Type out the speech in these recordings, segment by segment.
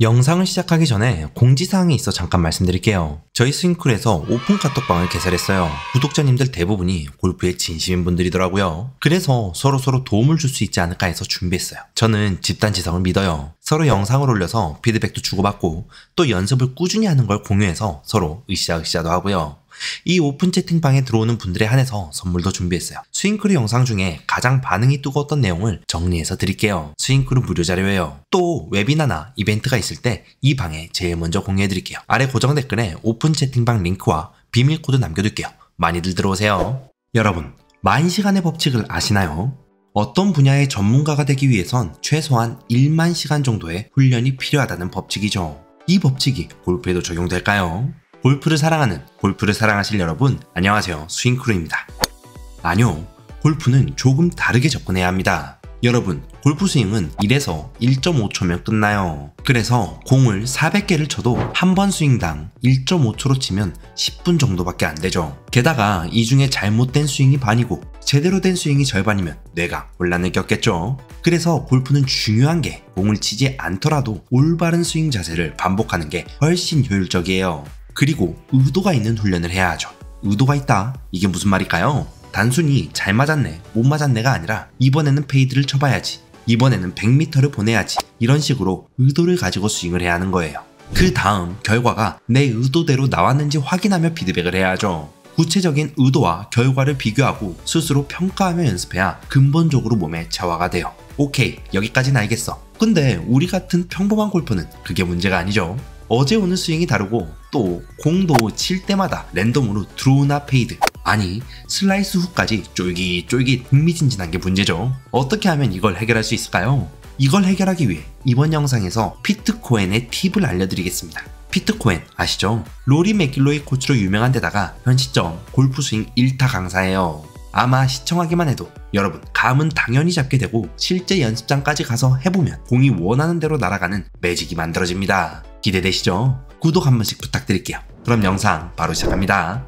영상을 시작하기 전에 공지사항이 있어 잠깐 말씀드릴게요. 저희 스윙쿨에서 오픈 카톡방을 개설했어요. 구독자님들 대부분이 골프에 진심인 분들이더라고요. 그래서 서로서로 도움을 줄 수 있지 않을까 해서 준비했어요. 저는 집단지성을 믿어요. 서로 영상을 올려서 피드백도 주고받고 또 연습을 꾸준히 하는 걸 공유해서 서로 으쌰으쌰도 하고요. 이 오픈 채팅방에 들어오는 분들에 한해서 선물도 준비했어요. 스윙크루 영상 중에 가장 반응이 뜨거웠던 내용을 정리해서 드릴게요. 스윙크루 무료 자료예요. 또 웨비나나 이벤트가 있을 때 이 방에 제일 먼저 공유해드릴게요. 아래 고정 댓글에 오픈 채팅방 링크와 비밀 코드 남겨둘게요. 많이들 들어오세요. 여러분, 10,000시간의 법칙을 아시나요? 어떤 분야의 전문가가 되기 위해선 최소한 10,000,000 시간 정도의 훈련이 필요하다는 법칙이죠. 이 법칙이 골프에도 적용될까요? 골프를 사랑하는, 골프를 사랑하실 여러분, 안녕하세요. 스윙크루입니다. 아니요, 골프는 조금 다르게 접근해야 합니다. 여러분, 골프 스윙은 1에서 1.5초면 끝나요. 그래서 공을 400개를 쳐도 한 번 스윙당 1.5초로 치면 10분 정도밖에 안 되죠. 게다가 이 중에 잘못된 스윙이 반이고 제대로 된 스윙이 절반이면 뇌가 혼란을 겪겠죠. 그래서 골프는 중요한 게 공을 치지 않더라도 올바른 스윙 자세를 반복하는 게 훨씬 효율적이에요. 그리고 의도가 있는 훈련을 해야 하죠. 의도가 있다? 이게 무슨 말일까요? 단순히 잘 맞았네, 못 맞았네가 아니라 이번에는 페이드를 쳐봐야지, 이번에는 100m를 보내야지, 이런 식으로 의도를 가지고 스윙을 해야 하는 거예요. 그 다음 결과가 내 의도대로 나왔는지 확인하며 피드백을 해야 하죠. 구체적인 의도와 결과를 비교하고 스스로 평가하며 연습해야 근본적으로 몸에 체화가 돼요. 오케이, 여기까지는 알겠어. 근데 우리 같은 평범한 골퍼는 그게 문제가 아니죠. 어제 오는 스윙이 다르고 또 공도 칠 때마다 랜덤으로 드로우나 페이드, 아니 슬라이스 훅까지 쫄깃쫄깃 흥미진진한 게 문제죠. 어떻게 하면 이걸 해결할 수 있을까요? 이걸 해결하기 위해 이번 영상에서 피트 코엔의 팁을 알려드리겠습니다. 피트 코엔 아시죠? 로리 맥길로이 코치로 유명한 데다가 현 시점 골프 스윙 1타 강사예요. 아마 시청하기만 해도 여러분 감은 당연히 잡게 되고 실제 연습장까지 가서 해보면 공이 원하는 대로 날아가는 매직이 만들어집니다. 기대되시죠? 구독 한 번씩 부탁드릴게요. 그럼 영상 바로 시작합니다.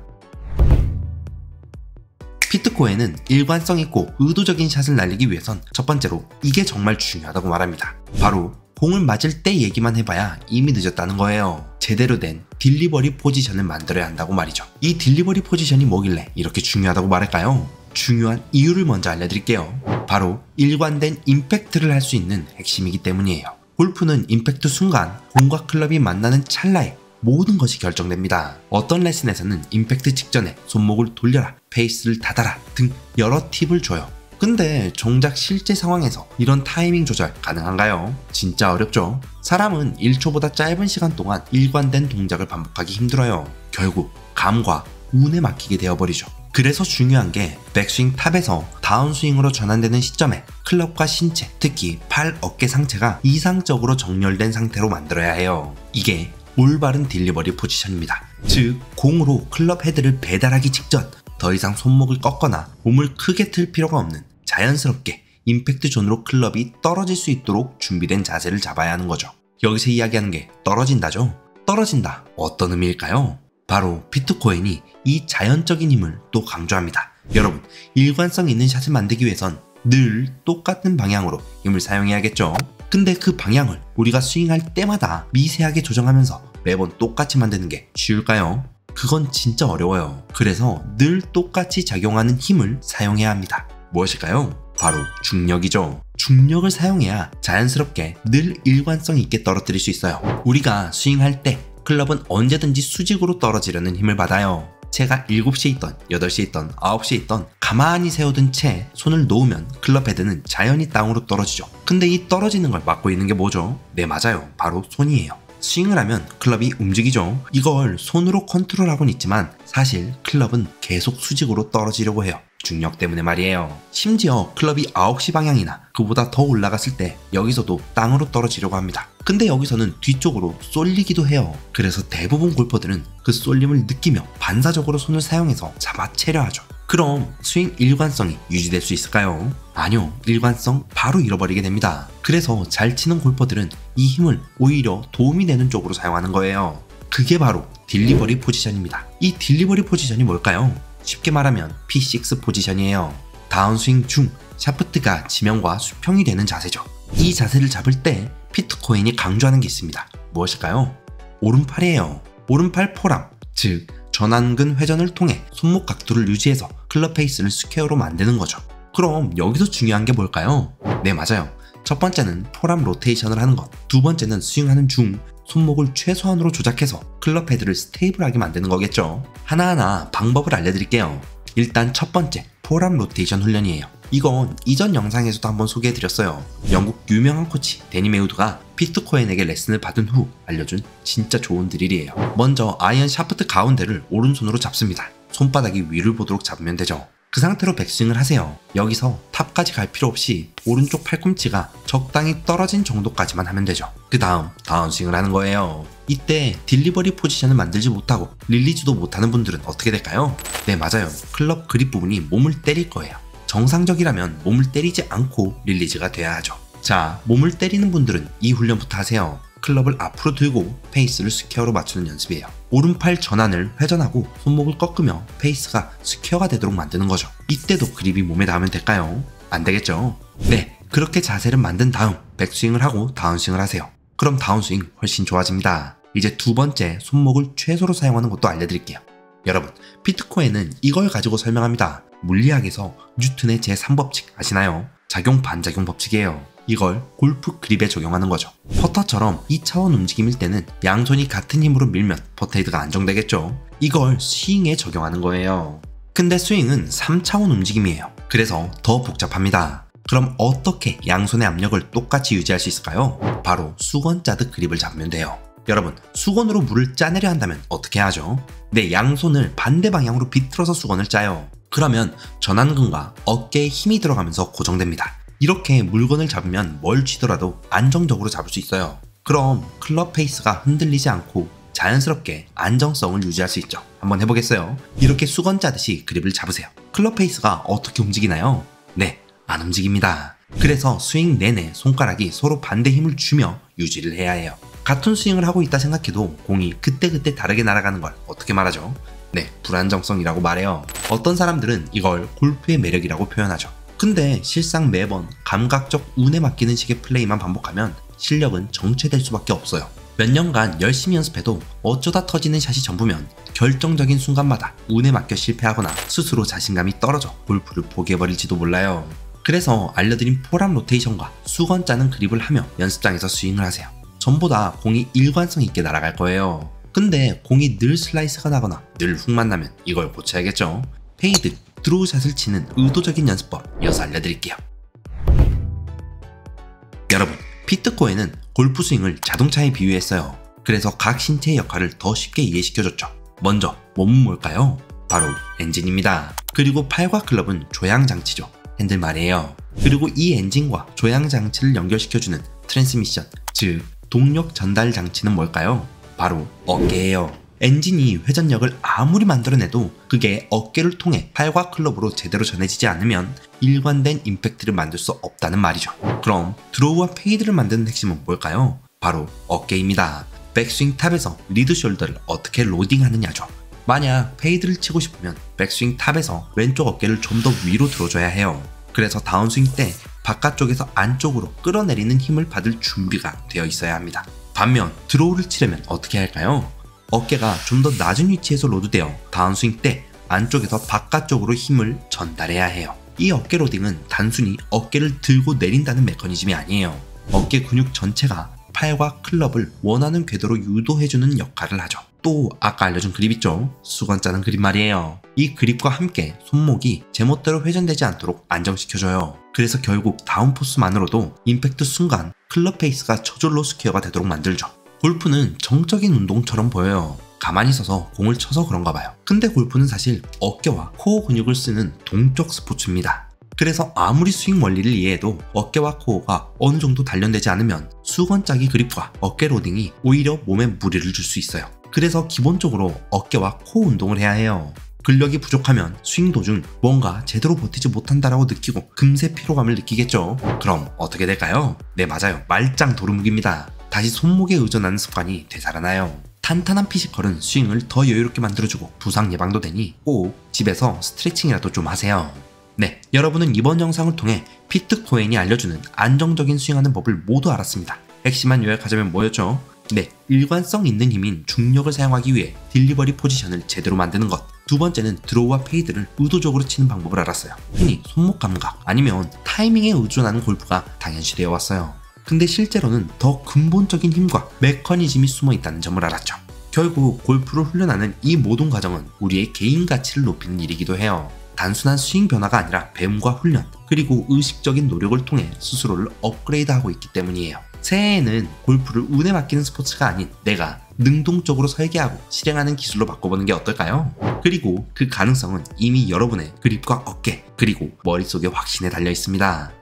피트 코엔은 일관성 있고 의도적인 샷을 날리기 위해선 첫 번째로 이게 정말 중요하다고 말합니다. 바로 공을 맞을 때 얘기만 해봐야 이미 늦었다는 거예요. 제대로 된 딜리버리 포지션을 만들어야 한다고 말이죠. 이 딜리버리 포지션이 뭐길래 이렇게 중요하다고 말할까요? 중요한 이유를 먼저 알려드릴게요. 바로 일관된 임팩트를 할 수 있는 핵심이기 때문이에요. 골프는 임팩트 순간 공과 클럽이 만나는 찰나에 모든 것이 결정됩니다. 어떤 레슨에서는 임팩트 직전에 손목을 돌려라, 페이스를 닫아라 등 여러 팁을 줘요. 근데 정작 실제 상황에서 이런 타이밍 조절 가능한가요? 진짜 어렵죠? 사람은 1초보다 짧은 시간 동안 일관된 동작을 반복하기 힘들어요. 결국 감과 운에 맡기게 되어버리죠. 그래서 중요한 게 백스윙 탑에서 다운스윙으로 전환되는 시점에 클럽과 신체, 특히 팔, 어깨 상체가 이상적으로 정렬된 상태로 만들어야 해요. 이게 올바른 딜리버리 포지션입니다. 즉, 공으로 클럽 헤드를 배달하기 직전 더 이상 손목을 꺾거나 몸을 크게 틀 필요가 없는 자연스럽게 임팩트 존으로 클럽이 떨어질 수 있도록 준비된 자세를 잡아야 하는 거죠. 여기서 이야기하는 게 떨어진다죠? 떨어진다. 어떤 의미일까요? 바로 피트 코엔이 이 자연적인 힘을 또 강조합니다. 여러분, 일관성 있는 샷을 만들기 위해선 늘 똑같은 방향으로 힘을 사용해야겠죠? 근데 그 방향을 우리가 스윙할 때마다 미세하게 조정하면서 매번 똑같이 만드는 게 쉬울까요? 그건 진짜 어려워요. 그래서 늘 똑같이 작용하는 힘을 사용해야 합니다. 무엇일까요? 바로 중력이죠. 중력을 사용해야 자연스럽게 늘 일관성 있게 떨어뜨릴 수 있어요. 우리가 스윙할 때 클럽은 언제든지 수직으로 떨어지려는 힘을 받아요. 채가 7시에 있던 8시에 있던 9시에 있던 가만히 세워둔 채 손을 놓으면 클럽 헤드는 자연히 땅으로 떨어지죠. 근데 이 떨어지는 걸 막고 있는 게 뭐죠? 네, 맞아요. 바로 손이에요. 스윙을 하면 클럽이 움직이죠. 이걸 손으로 컨트롤하고는 있지만 사실 클럽은 계속 수직으로 떨어지려고 해요. 중력 때문에 말이에요. 심지어 클럽이 9시 방향이나 그보다 더 올라갔을 때 여기서도 땅으로 떨어지려고 합니다. 근데 여기서는 뒤쪽으로 쏠리기도 해요. 그래서 대부분 골퍼들은 그 쏠림을 느끼며 반사적으로 손을 사용해서 잡아채려 하죠. 그럼 스윙 일관성이 유지될 수 있을까요? 아니요, 일관성 바로 잃어버리게 됩니다. 그래서 잘 치는 골퍼들은 이 힘을 오히려 도움이 되는 쪽으로 사용하는 거예요. 그게 바로 딜리버리 포지션입니다. 이 딜리버리 포지션이 뭘까요? 쉽게 말하면 P6 포지션이에요. 다운스윙 중 샤프트가 지면과 수평이 되는 자세죠. 이 자세를 잡을 때 피트 코엔이 강조하는 게 있습니다. 무엇일까요? 오른팔이에요. 오른팔 포람, 즉 전완근 회전을 통해 손목 각도를 유지해서 클럽 페이스를 스퀘어로 만드는 거죠. 그럼 여기서 중요한 게 뭘까요? 네, 맞아요. 첫 번째는 포람 로테이션을 하는 것, 두 번째는 스윙하는 중 손목을 최소한으로 조작해서 클럽 헤드를 스테이블하게 만드는 거겠죠. 하나하나 방법을 알려드릴게요. 일단 첫 번째, 포람 로테이션 훈련이에요. 이건 이전 영상에서도 한번 소개해드렸어요. 영국 유명한 코치 데니 메우드가 피트 코엔에게 레슨을 받은 후 알려준 진짜 좋은 드릴이에요. 먼저 아이언 샤프트 가운데를 오른손으로 잡습니다. 손바닥이 위를 보도록 잡으면 되죠. 그 상태로 백스윙을 하세요. 여기서 탑까지 갈 필요 없이 오른쪽 팔꿈치가 적당히 떨어진 정도까지만 하면 되죠. 그 다음 다운스윙을 하는 거예요. 이때 딜리버리 포지션을 만들지 못하고 릴리즈도 못하는 분들은 어떻게 될까요? 네, 맞아요. 클럽 그립 부분이 몸을 때릴 거예요. 정상적이라면 몸을 때리지 않고 릴리즈가 돼야 하죠. 자, 몸을 때리는 분들은 이 훈련부터 하세요. 클럽을 앞으로 들고 페이스를 스퀘어로 맞추는 연습이에요. 오른팔 전환을 회전하고 손목을 꺾으며 페이스가 스퀘어가 되도록 만드는 거죠. 이때도 그립이 몸에 닿으면 될까요? 안 되겠죠? 네, 그렇게 자세를 만든 다음 백스윙을 하고 다운스윙을 하세요. 그럼 다운스윙 훨씬 좋아집니다. 이제 두 번째, 손목을 최소로 사용하는 것도 알려드릴게요. 여러분, 피트 코엔은 이걸 가지고 설명합니다. 물리학에서 뉴턴의 제3법칙 아시나요? 작용 반작용 법칙이에요. 이걸 골프 그립에 적용하는 거죠. 퍼터처럼 2차원 움직임일 때는 양손이 같은 힘으로 밀면 퍼터 헤드가 안정되겠죠. 이걸 스윙에 적용하는 거예요. 근데 스윙은 3차원 움직임이에요. 그래서 더 복잡합니다. 그럼 어떻게 양손의 압력을 똑같이 유지할 수 있을까요? 바로 수건 짜듯 그립을 잡으면 돼요. 여러분, 수건으로 물을 짜내려 한다면 어떻게 하죠? 네, 양손을 반대 방향으로 비틀어서 수건을 짜요. 그러면 전완근과 어깨에 힘이 들어가면서 고정됩니다. 이렇게 물건을 잡으면 뭘 쥐더라도 안정적으로 잡을 수 있어요. 그럼 클럽 페이스가 흔들리지 않고 자연스럽게 안정성을 유지할 수 있죠. 한번 해보겠어요? 이렇게 수건 짜듯이 그립을 잡으세요. 클럽 페이스가 어떻게 움직이나요? 네, 안 움직입니다. 그래서 스윙 내내 손가락이 서로 반대 힘을 주며 유지를 해야 해요. 같은 스윙을 하고 있다 생각해도 공이 그때그때 다르게 날아가는 걸 어떻게 말하죠? 네, 불안정성이라고 말해요. 어떤 사람들은 이걸 골프의 매력이라고 표현하죠. 근데 실상 매번 감각적 운에 맡기는 식의 플레이만 반복하면 실력은 정체될 수밖에 없어요. 몇 년간 열심히 연습해도 어쩌다 터지는 샷이 전부면 결정적인 순간마다 운에 맡겨 실패하거나 스스로 자신감이 떨어져 골프를 포기해버릴지도 몰라요. 그래서 알려드린 포람 로테이션과 수건 짜는 그립을 하며 연습장에서 스윙을 하세요. 전보다 공이 일관성 있게 날아갈 거예요. 근데 공이 늘 슬라이스가 나거나 늘 훅만 나면 이걸 고쳐야겠죠. 페이드, 드로우샷을 치는 의도적인 연습법 이어서 알려드릴게요. 여러분, 피트 코엔은 골프 스윙을 자동차에 비유했어요. 그래서 각 신체의 역할을 더 쉽게 이해시켜줬죠. 먼저 몸은 뭘까요? 바로 엔진입니다. 그리고 팔과 클럽은 조향장치죠. 핸들 말이에요. 그리고 이 엔진과 조향장치를 연결시켜주는 트랜스미션, 즉 동력 전달 장치는 뭘까요? 바로 어깨예요. 엔진이 회전력을 아무리 만들어내도 그게 어깨를 통해 팔과 클럽으로 제대로 전해지지 않으면 일관된 임팩트를 만들 수 없다는 말이죠. 그럼 드로우와 페이드를 만드는 핵심은 뭘까요? 바로 어깨입니다. 백스윙 탑에서 리드 숄더를 어떻게 로딩하느냐죠. 만약 페이드를 치고 싶으면 백스윙 탑에서 왼쪽 어깨를 좀 더 위로 들어줘야 해요. 그래서 다운스윙 때 바깥쪽에서 안쪽으로 끌어내리는 힘을 받을 준비가 되어 있어야 합니다. 반면 드로우를 치려면 어떻게 할까요? 어깨가 좀 더 낮은 위치에서 로드되어 다운스윙 때 안쪽에서 바깥쪽으로 힘을 전달해야 해요. 이 어깨 로딩은 단순히 어깨를 들고 내린다는 메커니즘이 아니에요. 어깨 근육 전체가 팔과 클럽을 원하는 궤도로 유도해주는 역할을 하죠. 또 아까 알려준 그립 있죠? 수건 짜는 그립 말이에요. 이 그립과 함께 손목이 제멋대로 회전되지 않도록 안정시켜줘요. 그래서 결국 다운포스만으로도 임팩트 순간 클럽 페이스가 저절로 스퀘어가 되도록 만들죠. 골프는 정적인 운동처럼 보여요. 가만히 서서 공을 쳐서 그런가 봐요. 근데 골프는 사실 어깨와 코어 근육을 쓰는 동적 스포츠입니다. 그래서 아무리 스윙 원리를 이해해도 어깨와 코어가 어느 정도 단련되지 않으면 수건 짜기 그립과 어깨 로딩이 오히려 몸에 무리를 줄 수 있어요. 그래서 기본적으로 어깨와 코어 운동을 해야 해요. 근력이 부족하면 스윙 도중 뭔가 제대로 버티지 못한다라고 느끼고 금세 피로감을 느끼겠죠. 그럼 어떻게 될까요? 네, 맞아요. 말짱 도루묵입니다. 다시 손목에 의존하는 습관이 되살아나요. 탄탄한 피지컬은 스윙을 더 여유롭게 만들어주고 부상 예방도 되니 꼭 집에서 스트레칭이라도 좀 하세요. 네, 여러분은 이번 영상을 통해 피트 코엔이 알려주는 안정적인 스윙하는 법을 모두 알았습니다. 핵심만 요약하자면 뭐였죠? 네, 일관성 있는 힘인 중력을 사용하기 위해 딜리버리 포지션을 제대로 만드는 것. 두 번째는 드로우와 페이드를 의도적으로 치는 방법을 알았어요. 흔히 손목 감각 아니면 타이밍에 의존하는 골프가 당연시되어 왔어요. 근데 실제로는 더 근본적인 힘과 메커니즘이 숨어 있다는 점을 알았죠. 결국 골프를 훈련하는 이 모든 과정은 우리의 개인 가치를 높이는 일이기도 해요. 단순한 스윙 변화가 아니라 배움과 훈련, 그리고 의식적인 노력을 통해 스스로를 업그레이드하고 있기 때문이에요. 새해에는 골프를 운에 맡기는 스포츠가 아닌 내가 능동적으로 설계하고 실행하는 기술로 바꿔보는 게 어떨까요? 그리고 그 가능성은 이미 여러분의 그립과 어깨, 그리고 머릿속에 확신에 달려 있습니다.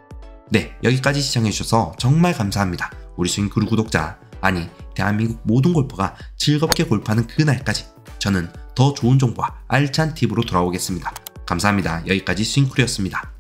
네, 여기까지 시청해주셔서 정말 감사합니다. 우리 스윙크루 구독자, 아니 대한민국 모든 골퍼가 즐겁게 골프하는 그날까지 저는 더 좋은 정보와 알찬 팁으로 돌아오겠습니다. 감사합니다. 여기까지 스윙크루였습니다.